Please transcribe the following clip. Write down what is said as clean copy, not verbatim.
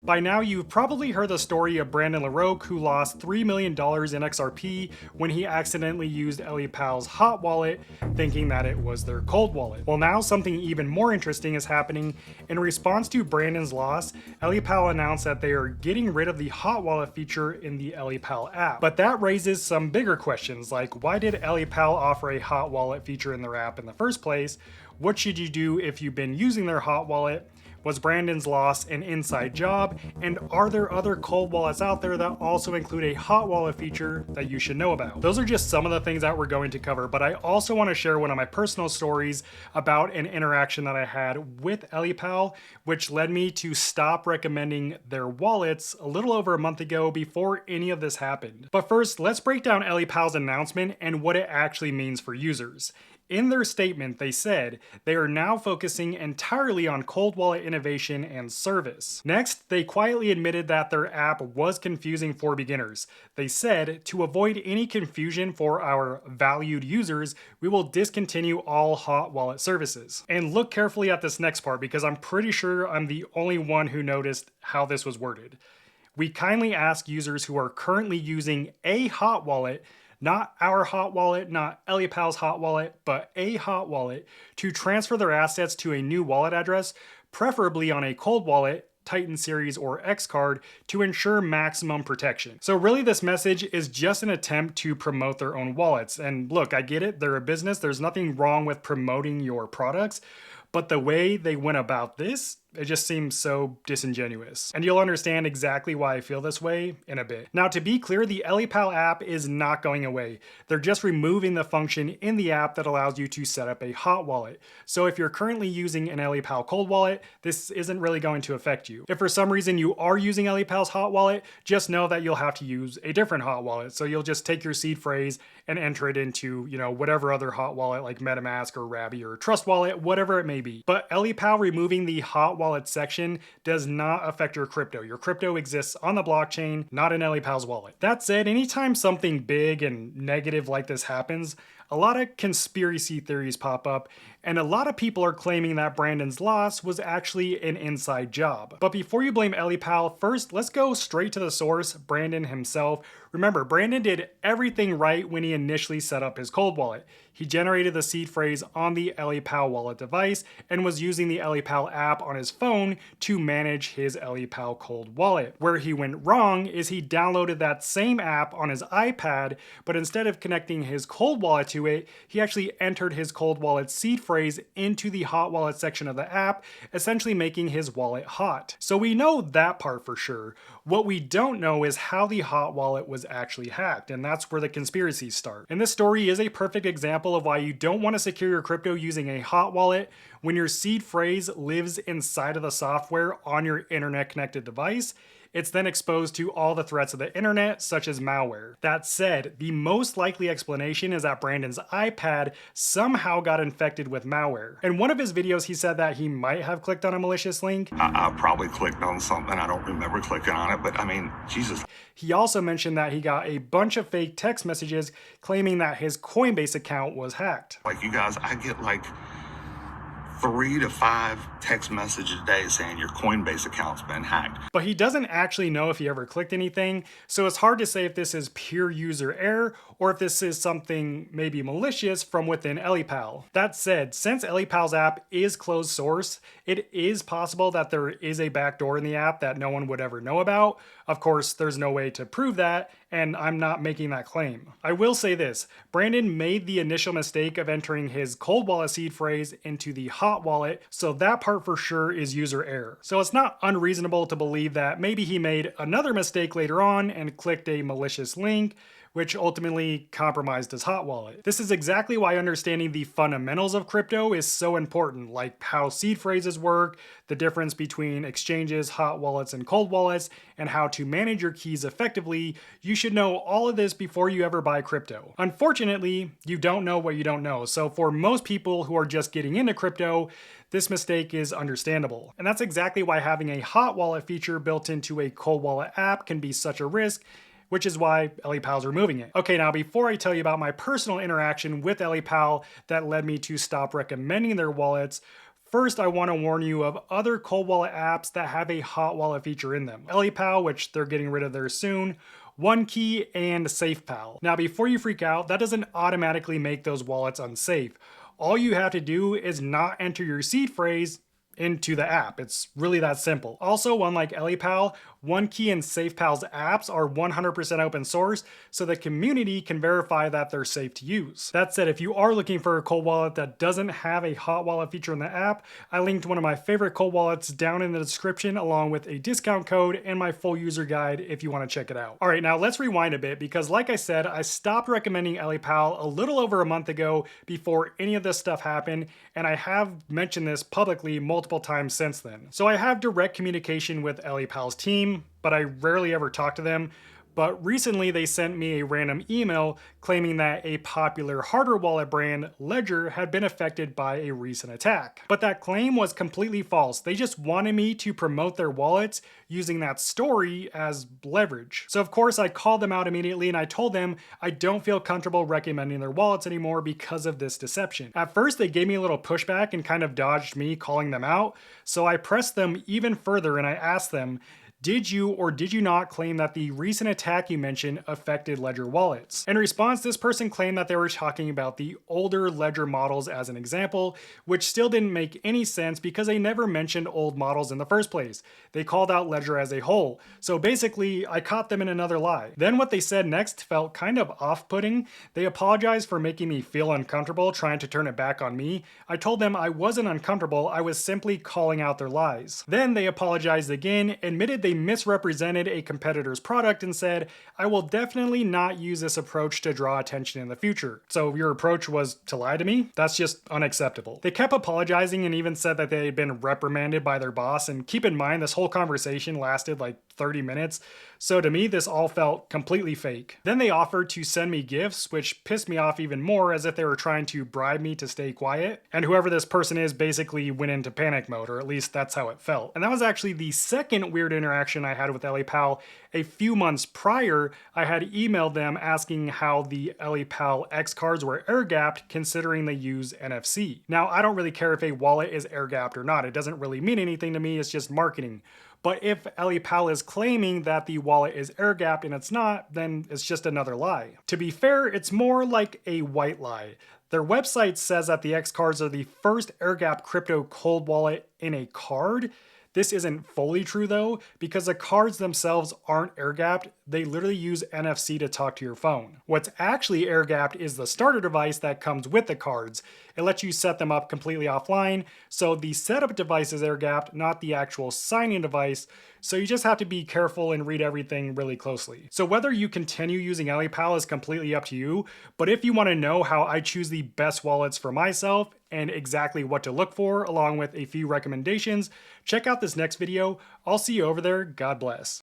By now, you've probably heard the story of Brandon LaRoque, who lost $3 million in XRP when he accidentally used Ellipal's hot wallet, thinking that it was their cold wallet. Well, now something even more interesting is happening. In response to Brandon's loss, Ellipal announced that they are getting rid of the hot wallet feature in the Ellipal app. But that raises some bigger questions, like why did Ellipal offer a hot wallet feature in their app in the first place? What should you do if you've been using their hot wallet? Was Brandon's loss an inside job? And are there other cold wallets out there that also include a hot wallet feature that you should know about? Those are just some of the things that we're going to cover, but I also want to share one of my personal stories about an interaction that I had with Ellipal, which led me to stop recommending their wallets a little over a month ago before any of this happened. But first, let's break down Ellipal's announcement and what it actually means for users. In their statement, they said they are now focusing entirely on cold wallet innovation and service. Next, they quietly admitted that their app was confusing for beginners. They said, to avoid any confusion for our valued users, we will discontinue all hot wallet services. And look carefully at this next part because I'm pretty sure I'm the only one who noticed how this was worded. We kindly ask users who are currently using a hot wallet, not our hot wallet, not Ellipal's hot wallet, but a hot wallet, to transfer their assets to a new wallet address, preferably on a cold wallet, Titan Series or X card, to ensure maximum protection. So really this message is just an attempt to promote their own wallets. And look, I get it, they're a business, there's nothing wrong with promoting your products, but the way they went about this, it just seems so disingenuous. And you'll understand exactly why I feel this way in a bit. Now, to be clear, the Ellipal app is not going away. They're just removing the function in the app that allows you to set up a hot wallet. So if you're currently using an Ellipal cold wallet, this isn't really going to affect you. If for some reason you are using Ellipal's hot wallet, just know that you'll have to use a different hot wallet. So you'll just take your seed phrase and enter it into, whatever other hot wallet like MetaMask or Rabby or Trust Wallet, whatever it may be. But Ellipal removing the hot wallet section does not affect your crypto. Your crypto exists on the blockchain, not in Ellipal's wallet. That said, anytime something big and negative like this happens, a lot of conspiracy theories pop up, and a lot of people are claiming that Brandon's loss was actually an inside job. But before you blame Ellipal, first let's go straight to the source, Brandon himself. Remember, Brandon did everything right when he initially set up his cold wallet. He generated the seed phrase on the Ellipal wallet device and was using the Ellipal app on his phone to manage his Ellipal cold wallet. Where he went wrong is he downloaded that same app on his iPad, but instead of connecting his cold wallet to it, he actually entered his cold wallet seed phrase into the hot wallet section of the app, essentially making his wallet hot. So we know that part for sure. What we don't know is how the hot wallet was actually hacked, and that's where the conspiracies start. And this story is a perfect example of why you don't want to secure your crypto using a hot wallet when your seed phrase lives inside of the software on your internet connected device. It's then exposed to all the threats of the internet, such as malware. That said, the most likely explanation is that Brandon's iPad somehow got infected with malware. In one of his videos, he said that he might have clicked on a malicious link. I probably clicked on something. I don't remember clicking on it, but I mean, Jesus. He also mentioned that he got a bunch of fake text messages claiming that his Coinbase account was hacked. Like you guys, I get like 3 to 5 text messages a day saying your Coinbase account's been hacked. But he doesn't actually know if he ever clicked anything, so it's hard to say if this is pure user error or if this is something maybe malicious from within Ellipal. That said, since Ellipal's app is closed source, it is possible that there is a backdoor in the app that no one would ever know about. Of course, there's no way to prove that, and I'm not making that claim. I will say this, Brandon made the initial mistake of entering his cold wallet seed phrase into the hot wallet, so that part for sure is user error. So it's not unreasonable to believe that maybe he made another mistake later on and clicked a malicious link, which ultimately compromised his hot wallet. This is exactly why understanding the fundamentals of crypto is so important, like how seed phrases work, the difference between exchanges, hot wallets, and cold wallets, and how to manage your keys effectively. You should know all of this before you ever buy crypto. Unfortunately, you don't know what you don't know, so for most people who are just getting into crypto, this mistake is understandable. And that's exactly why having a hot wallet feature built into a cold wallet app can be such a risk, which is why Ellipal's removing it. Okay, now before I tell you about my personal interaction with Ellipal that led me to stop recommending their wallets, First, I want to warn you of other cold wallet apps that have a hot wallet feature in them. Ellipal, which they're getting rid of there soon, OneKey, and SafePal. Now, before you freak out, that doesn't automatically make those wallets unsafe. All you have to do is not enter your seed phrase into the app. It's really that simple. Also, unlike Ellipal, OneKey and SafePal's apps are 100% open source, so the community can verify that they're safe to use. That said, if you are looking for a cold wallet that doesn't have a hot wallet feature in the app, I linked one of my favorite cold wallets down in the description along with a discount code and my full user guide if you want to check it out. All right, now let's rewind a bit because like I said, I stopped recommending Ellipal a little over a month ago before any of this stuff happened, and I have mentioned this publicly multiple times since then. So I have direct communication with Ellipal's team, but I rarely ever talk to them. But recently they sent me a random email claiming that a popular hardware wallet brand, Ledger, had been affected by a recent attack. But that claim was completely false. They just wanted me to promote their wallets using that story as leverage. So of course I called them out immediately and I told them I don't feel comfortable recommending their wallets anymore because of this deception. At first they gave me a little pushback and kind of dodged me calling them out. So I pressed them even further and I asked them, did you or did you not claim that the recent attack you mentioned affected Ledger wallets? In response, this person claimed that they were talking about the older Ledger models as an example, which still didn't make any sense because they never mentioned old models in the first place. They called out Ledger as a whole. So basically, I caught them in another lie. Then what they said next felt kind of off-putting. They apologized for making me feel uncomfortable trying to turn it back on me. I told them I wasn't uncomfortable, I was simply calling out their lies. Then they apologized again, admitted they misrepresented a competitor's product and said, I will definitely not use this approach to draw attention in the future. So your approach was to lie to me? That's just unacceptable. They kept apologizing and even said that they had been reprimanded by their boss, and keep in mind this whole conversation lasted like 30 minutes, so to me this all felt completely fake. Then they offered to send me gifts, which pissed me off even more, as if they were trying to bribe me to stay quiet, and whoever this person is basically went into panic mode, or at least that's how it felt. And that was actually the second weird interaction I had with Ellipal. A few months prior, I had emailed them asking how the Ellipal X cards were air-gapped considering they use NFC. Now, I don't really care if a wallet is air-gapped or not, it doesn't really mean anything to me, it's just marketing. But if Ellipal is claiming that the wallet is air-gapped and it's not, then it's just another lie. To be fair, it's more like a white lie. Their website says that the X cards are the first air-gapped crypto cold wallet in a card. This isn't fully true though, because the cards themselves aren't air-gapped, they literally use NFC to talk to your phone. What's actually air-gapped is the starter device that comes with the cards. It lets you set them up completely offline, so the setup device is air-gapped, not the actual signing device, so you just have to be careful and read everything really closely. So whether you continue using Ellipal is completely up to you, but if you want to know how I choose the best wallets for myself and exactly what to look for, along with a few recommendations, check out this next video. I'll see you over there. God bless.